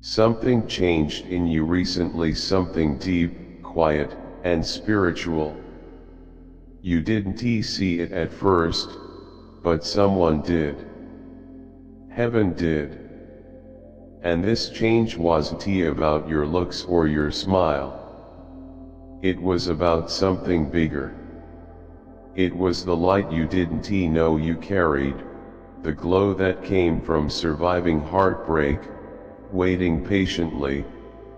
Something changed in you recently, something deep, quiet, and spiritual. You didn't see it at first, but someone did. Heaven did. And this change wasn't about your looks or your smile. It was about something bigger. It was the light you didn't know you carried, the glow that came from surviving heartbreak, waiting patiently,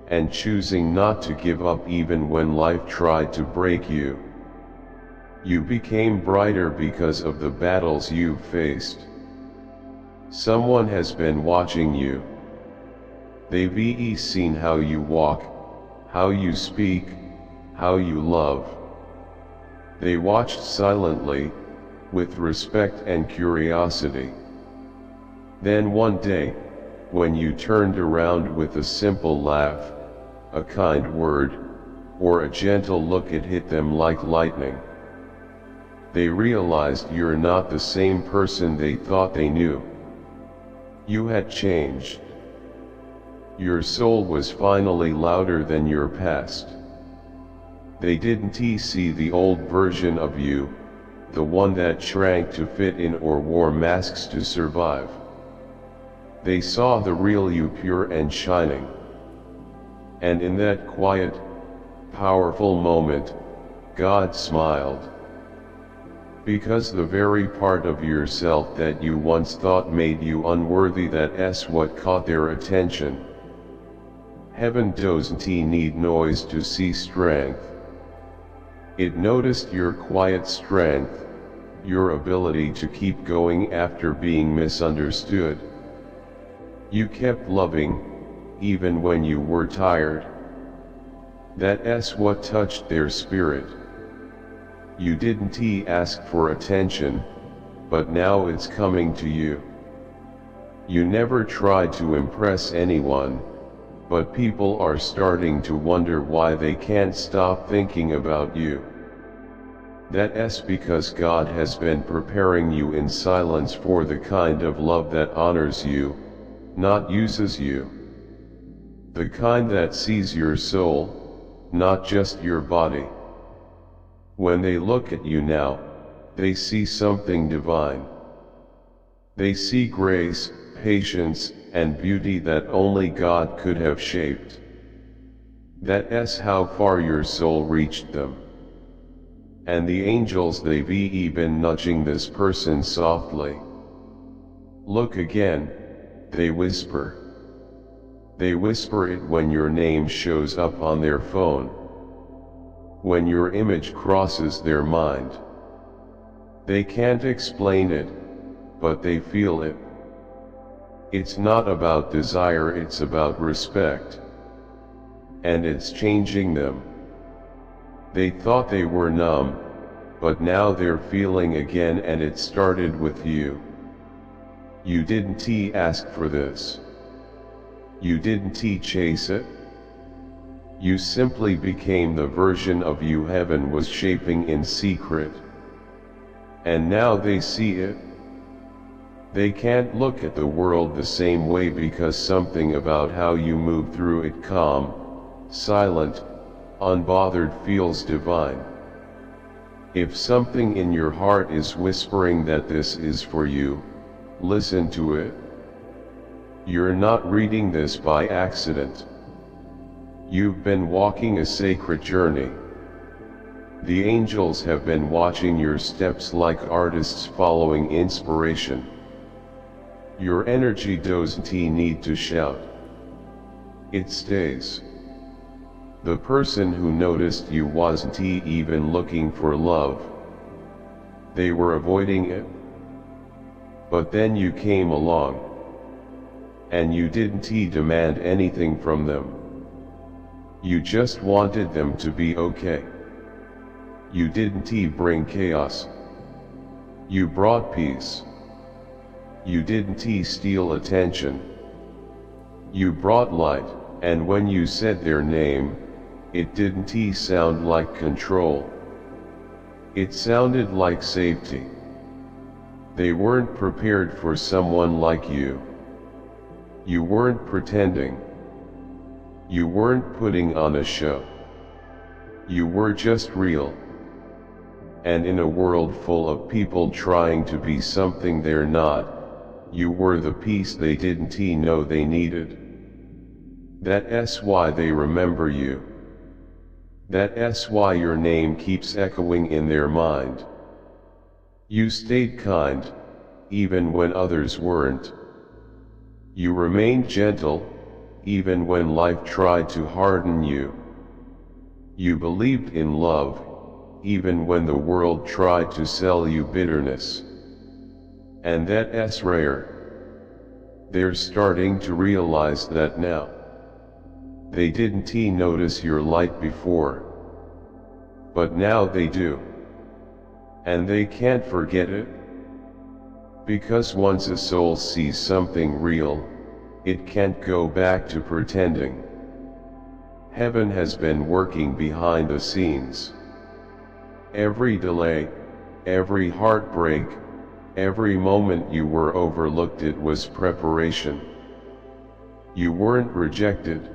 and choosing not to give up even when life tried to break you. You became brighter because of the battles you've faced. Someone has been watching you. They've seen how you walk, how you speak, how you love. They watched silently, with respect and curiosity. Then one day, when you turned around with a simple laugh, a kind word, or a gentle look, it hit them like lightning. They realized you're not the same person they thought they knew. You had changed. Your soul was finally louder than your past. They didn't see the old version of you, the one that shrank to fit in or wore masks to survive. They saw the real you, pure and shining. And in that quiet, powerful moment, God smiled. Because the very part of yourself that you once thought made you unworthy, that's what caught their attention. Heaven doesn't need noise to see strength. It noticed your quiet strength, your ability to keep going after being misunderstood. You kept loving, even when you were tired. That's what touched their spirit. You didn't ask for attention, but now it's coming to you. You never tried to impress anyone, but people are starting to wonder why they can't stop thinking about you. That's because God has been preparing you in silence for the kind of love that honors you, not uses you. The kind that sees your soul, not just your body. When they look at you now, they see something divine. They see grace, patience, and beauty that only God could have shaped. That's how far your soul reached them. And the angels, they've been nudging this person softly. Look again, they whisper. They whisper it when your name shows up on their phone. When your image crosses their mind. They can't explain it, but they feel it. It's not about desire, it's about respect. And it's changing them. They thought they were numb, but now they're feeling again, and it started with you. You didn't ask for this. You didn't chase it. You simply became the version of you heaven was shaping in secret. And now they see it. They can't look at the world the same way because something about how you move through it, calm, silent, unbothered, feels divine. If something in your heart is whispering that this is for you, listen to it. You're not reading this by accident. You've been walking a sacred journey. The angels have been watching your steps like artists following inspiration. Your energy doesn't need to shout. It stays. The person who noticed you wasn't even looking for love. They were avoiding it. But then you came along. And you didn't demand anything from them. You just wanted them to be okay. You didn't bring chaos. You brought peace. You didn't steal attention. You brought light, and when you said their name, it didn't sound like control. It sounded like safety. They weren't prepared for someone like you. You weren't pretending. You weren't putting on a show. You were just real. And in a world full of people trying to be something they're not, you were the peace they didn't know they needed. That's why they remember you. That's why your name keeps echoing in their mind. You stayed kind, even when others weren't. You remained gentle, even when life tried to harden you. You believed in love, even when the world tried to sell you bitterness. And that's rare. They're starting to realize that now. They didn't notice your light before. But now they do. And they can't forget it. Because once a soul sees something real, it can't go back to pretending. Heaven has been working behind the scenes. Every delay, every heartbreak, every moment you were overlooked, it was preparation. You weren't rejected.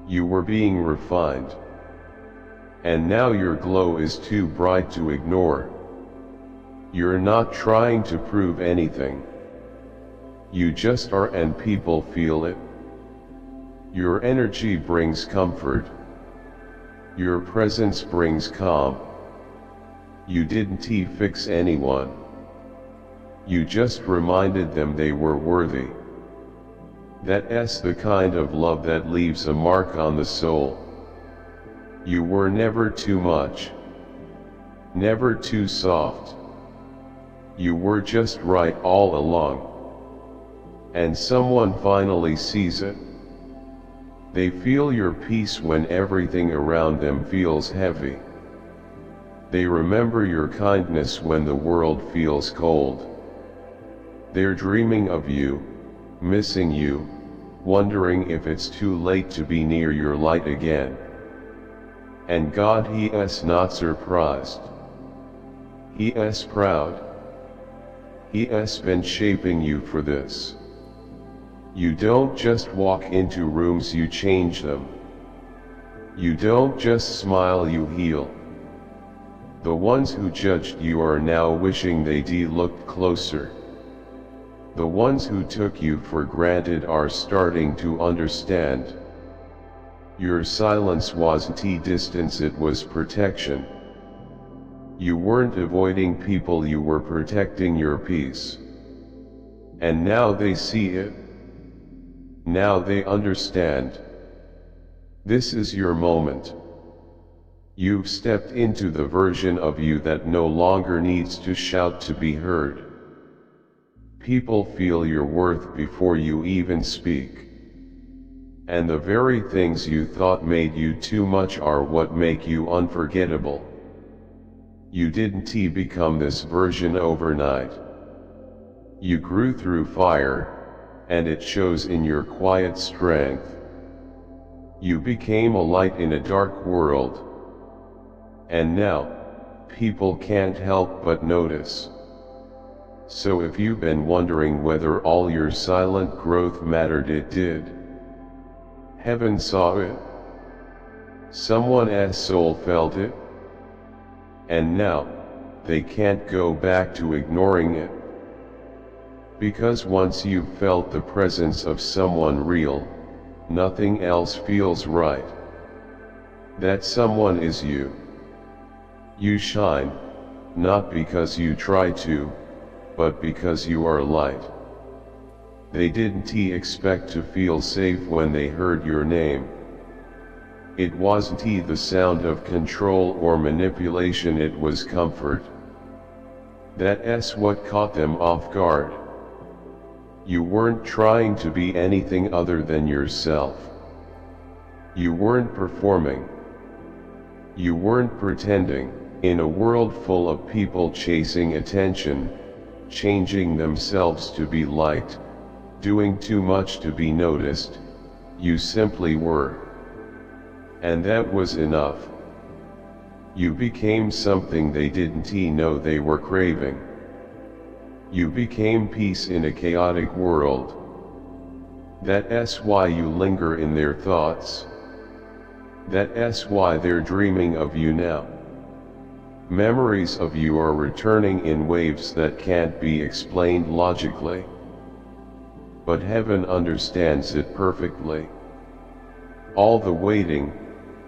You were being refined. And now your glow is too bright to ignore. You're not trying to prove anything. You just are, and people feel it. Your energy brings comfort. Your presence brings calm. You didn't fix anyone. You just reminded them they were worthy. That's the kind of love that leaves a mark on the soul. You were never too much. Never too soft. You were just right all along. And someone finally sees it. They feel your peace when everything around them feels heavy. They remember your kindness when the world feels cold. They're dreaming of you, missing you, wondering if it's too late to be near your light again. And God, He's not surprised. He's proud. He's been shaping you for this. You don't just walk into rooms, you change them. You don't just smile, you heal. The ones who judged you are now wishing they'd looked closer. The ones who took you for granted are starting to understand. Your silence wasn't distance, it was protection. You weren't avoiding people, you were protecting your peace. And now they see it. Now they understand. This is your moment. You've stepped into the version of you that no longer needs to shout to be heard. People feel your worth before you even speak. And the very things you thought made you too much are what make you unforgettable. You didn't become this version overnight. You grew through fire, and it shows in your quiet strength. You became a light in a dark world. And now, people can't help but notice. So if you've been wondering whether all your silent growth mattered, it did. Heaven saw it. Someone's soul felt it. And now, they can't go back to ignoring it. Because once you've felt the presence of someone real, nothing else feels right. That someone is you. You shine, not because you try to, but because you are light. They didn't expect to feel safe when they heard your name. It wasn't the sound of control or manipulation, it was comfort. That's what caught them off guard. You weren't trying to be anything other than yourself. You weren't performing. You weren't pretending. In a world full of people chasing attention, changing themselves to be liked, doing too much to be noticed, you simply were. And that was enough. You became something they didn't know they were craving. You became peace in a chaotic world. That's why you linger in their thoughts. That's why they're dreaming of you now. Memories of you are returning in waves that can't be explained logically. But heaven understands it perfectly. All the waiting,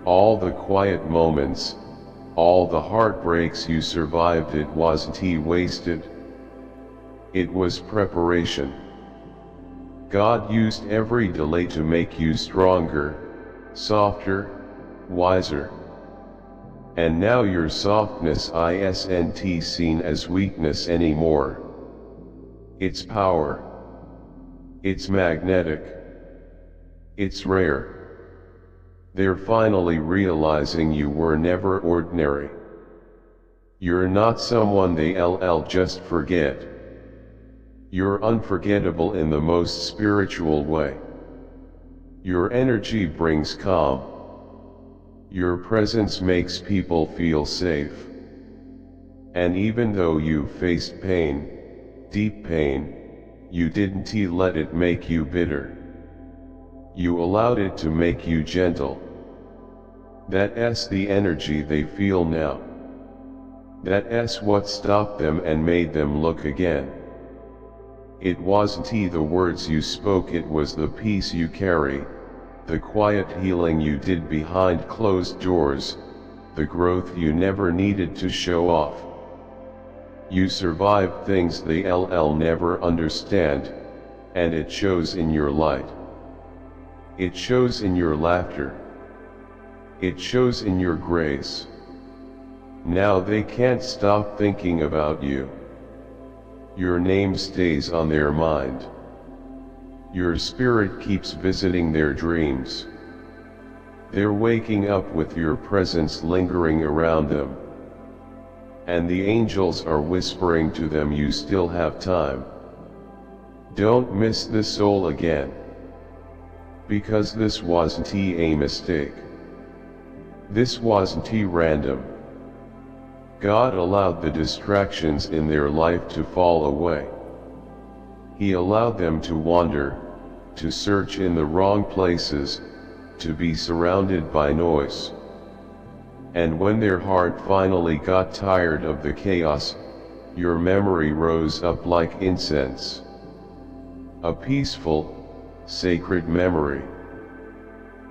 all the quiet moments, all the heartbreaks you survived, it wasn't wasted. It was preparation. God used every delay to make you stronger, softer, wiser. And now your softness isn't seen as weakness anymore. It's power. It's magnetic. It's rare. They're finally realizing you were never ordinary. You're not someone they'll just forget. You're unforgettable in the most spiritual way. Your energy brings calm. Your presence makes people feel safe. And even though you faced pain, deep pain, you didn't let it make you bitter. You allowed it to make you gentle. That's the energy they feel now. That's what stopped them and made them look again. It wasn't the words you spoke, it was the peace you carry, the quiet healing you did behind closed doors, the growth you never needed to show off. You survived things they'll never understand, and it shows in your light. It shows in your laughter. It shows in your grace. Now they can't stop thinking about you. Your name stays on their mind. Your spirit keeps visiting their dreams. They're waking up with your presence lingering around them. And the angels are whispering to them, you still have time. Don't miss this soul again. Because this wasn't a mistake. This wasn't random. God allowed the distractions in their life to fall away. He allowed them to wander, to search in the wrong places, to be surrounded by noise. And when their heart finally got tired of the chaos, your memory rose up like incense. A peaceful, sacred memory.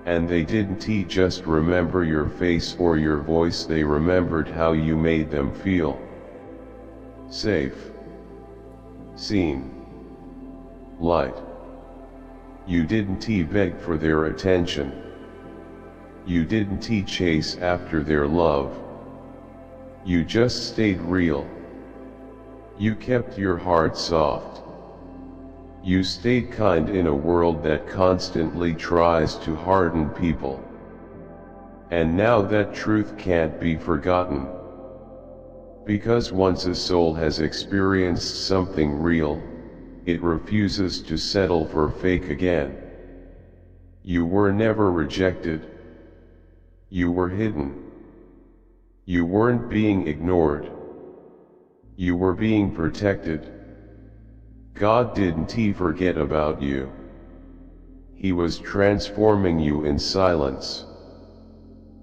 And they didn't just remember your face or your voice, they remembered how you made them feel. Safe. Seen. Light. You didn't beg for their attention. You didn't chase after their love. You just stayed real. You kept your heart soft. You stayed kind in a world that constantly tries to harden people. And now that truth can't be forgotten. Because once a soul has experienced something real, it refuses to settle for fake again. You were never rejected. You were hidden. You weren't being ignored. You were being protected. God didn't forget about you. He was transforming you in silence.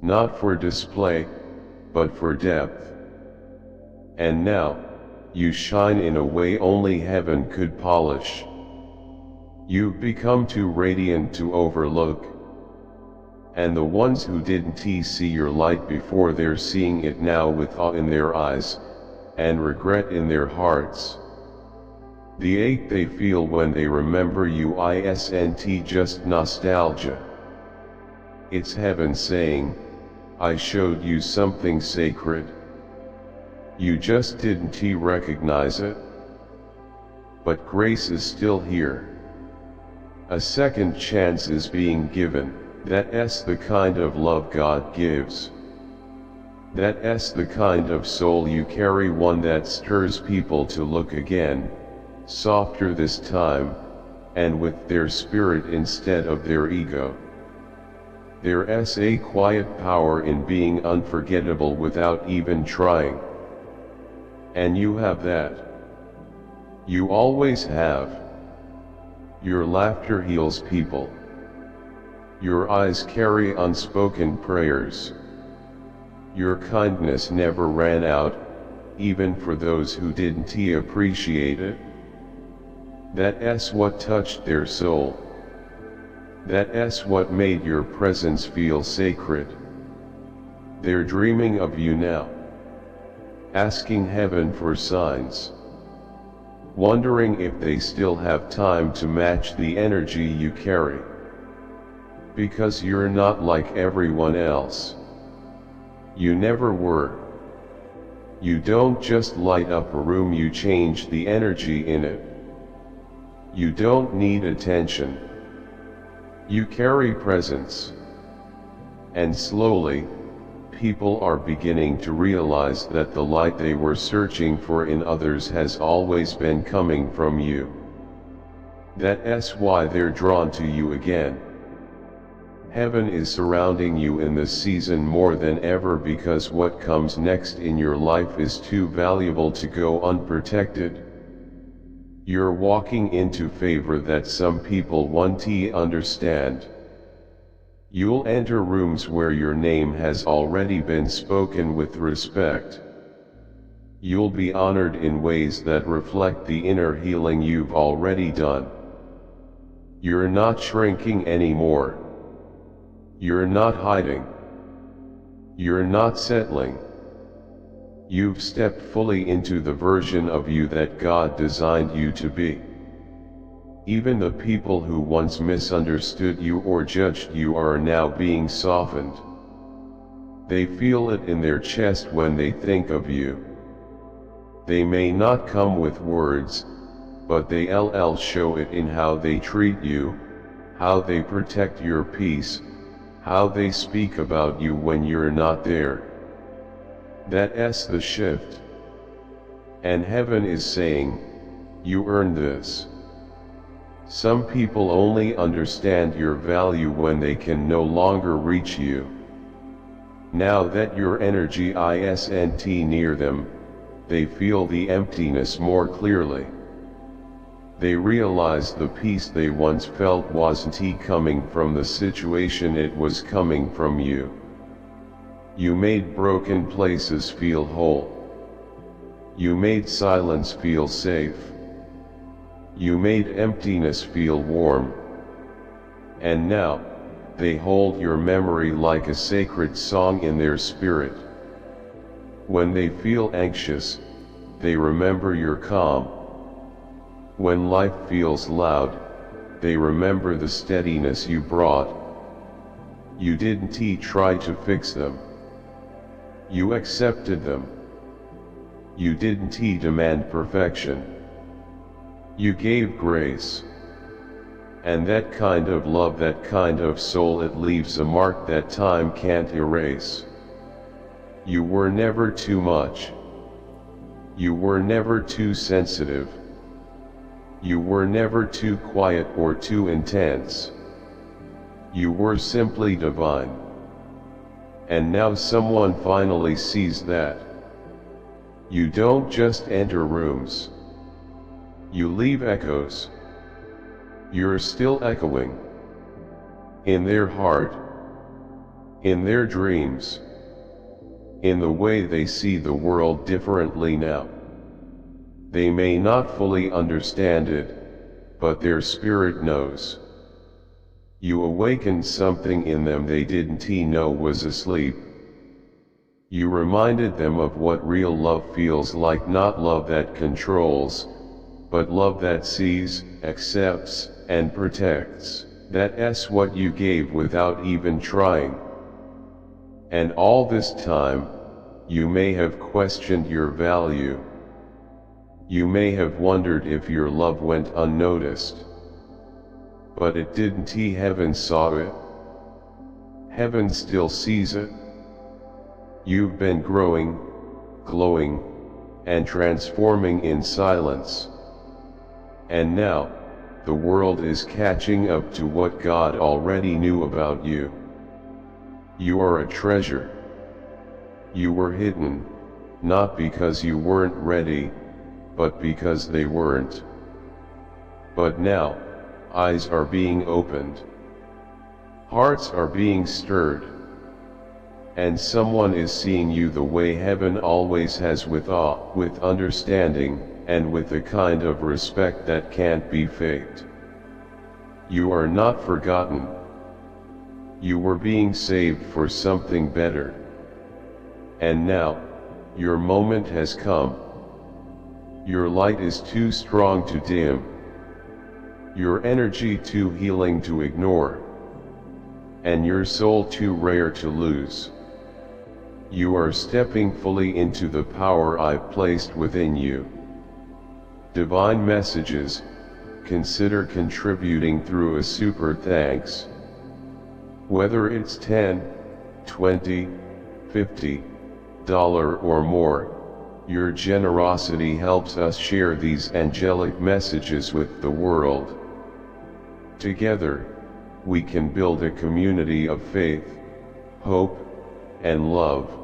Not for display, but for depth. And now, you shine in a way only heaven could polish. You've become too radiant to overlook. And the ones who didn't see your light before, they're seeing it now with awe in their eyes, and regret in their hearts. The ache they feel when they remember you isn't just nostalgia. It's heaven saying, I showed you something sacred. You just didn't recognize it. But grace is still here. A second chance is being given. That's the kind of love God gives. That's the kind of soul you carry, one that stirs people to look again. Softer this time, and with their spirit instead of their ego. There's a quiet power in being unforgettable without even trying. And you have that. You always have. Your laughter heals people. Your eyes carry unspoken prayers. Your kindness never ran out, even for those who didn't appreciate it. That's what touched their soul. That's what made your presence feel sacred. They're dreaming of you now, asking heaven for signs, wondering if they still have time to match the energy you carry. Because you're not like everyone else. You never were. You don't just light up a room, you change the energy in it. You don't need attention. You carry presence. And slowly, people are beginning to realize that the light they were searching for in others has always been coming from you. That's why they're drawn to you again. Heaven is surrounding you in this season more than ever, because what comes next in your life is too valuable to go unprotected. You're walking into favor that some people won't understand. You'll enter rooms where your name has already been spoken with respect. You'll be honored in ways that reflect the inner healing you've already done. You're not shrinking anymore. You're not hiding. You're not settling. You've stepped fully into the version of you that God designed you to be. Even the people who once misunderstood you or judged you are now being softened. They feel it in their chest when they think of you. They may not come with words, but they show it in how they treat you, how they protect your peace, how they speak about you when you're not there. That's the shift. And heaven is saying, you earned this. Some people only understand your value when they can no longer reach you. Now that your energy isn't near them, they feel the emptiness more clearly. They realize the peace they once felt wasn't coming from the situation, it was coming from you. You made broken places feel whole. You made silence feel safe. You made emptiness feel warm. And now, they hold your memory like a sacred song in their spirit. When they feel anxious, they remember your calm. When life feels loud, they remember the steadiness you brought. You didn't try to fix them. You accepted them. You didn't demand perfection. You gave grace. And that kind of love, that kind of soul, it leaves a mark that time can't erase. You were never too much. You were never too sensitive. You were never too quiet or too intense. You were simply divine. And now someone finally sees that. You don't just enter rooms. You leave echoes. You're still echoing. In their heart. In their dreams. In the way they see the world differently now. They may not fully understand it, but their spirit knows. You awakened something in them they didn't know was asleep. You reminded them of what real love feels like, not love that controls, but love that sees, accepts, and protects. That's what you gave without even trying. And all this time, you may have questioned your value. You may have wondered if your love went unnoticed. But it didn't. Heaven saw it. Heaven still sees it. You've been growing, glowing, and transforming in silence. And now, the world is catching up to what God already knew about you. You are a treasure. You were hidden, not because you weren't ready, but because they weren't. But now, eyes are being opened, hearts are being stirred, and someone is seeing you the way heaven always has, with awe, with understanding, and with a kind of respect that can't be faked. You are not forgotten. You were being saved for something better. And now, your moment has come. Your light is too strong to dim. Your energy too healing to ignore. And your soul too rare to lose. You are stepping fully into the power I've placed within you. Divine messages, consider contributing through a super thanks. Whether it's 10, 20, 50, $1 or more, your generosity helps us share these angelic messages with the world. Together, we can build a community of faith, hope, and love.